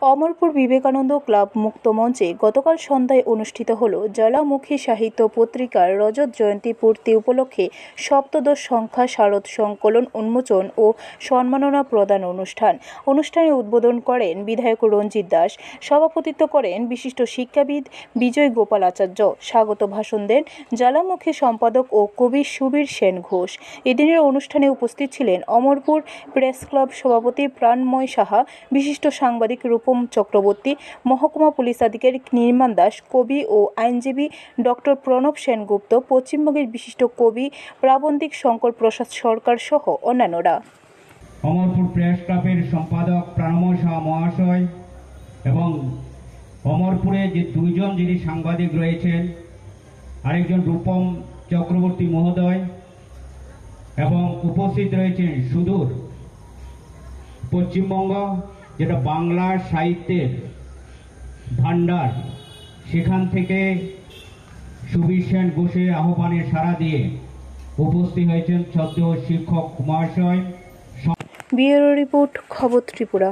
Amarpur Vivekananda club মুক্ত মঞ্চে গতকাল সন্ধ্যায় অনুষ্ঠিত হল জ্বালামুখী সাহিত্য পত্রিকার রজত জয়ন্তী পূর্তি উপলক্ষে সপ্তদশ সংখ্যা শারদ সংকলন উন্মোচন ও সম্মাননা প্রদান অনুষ্ঠানে উদ্বোধন করেন বিধায়ক রঞ্জিত দাস, সভাপতিত্ব করেন বিশিষ্ট শিক্ষাবিদ বিজয় গোপাল আচার্য, স্বাগত ভাষণ দেন জ্বালামুখী সম্পাদক ও কবি সুবীর সেন ঘোষ। এদিনের অনুষ্ঠানে উপস্থিত ছিলেন অমরপুর প্রেস ক্লাব সভাপতি প্রাণময় সাহা, বিশিষ্ট সাংবাদিক রূপম চক্রবর্তী, মহকুমা পুলিশ আধিকারিক নির্মাণ দাস, কবি ও আইনজীবী ডক্টর প্রণব সেনগুপ্ত, পশ্চিমবঙ্গের বিশিষ্ট কবি প্রাবন্ধিক শঙ্কর প্রসাদ সরকার সহ অন্যান্যরা। অমরপুর প্রেস ক্লাবের সম্পাদক প্রাণময় সাহা মহাশয় এবং অমরপুরে যে দুইজন যিনি সাংবাদিক রয়েছেন, আরেকজন রূপম চক্রবর্তী মহোদয়, এবং উপস্থিত রয়েছেন সুদূর পশ্চিমবঙ্গ, যেটা বাংলা সাহিত্যের ভান্ডার, সেখান থেকে সুবীর সেন ঘোষের আহ্বানে সাড়া দিয়ে উপস্থিত হয়েছেন শ্রদ্ধেয় শিক্ষক মহাশয়। ব্যুরো রিপোর্ট, খবর ত্রিপুরা।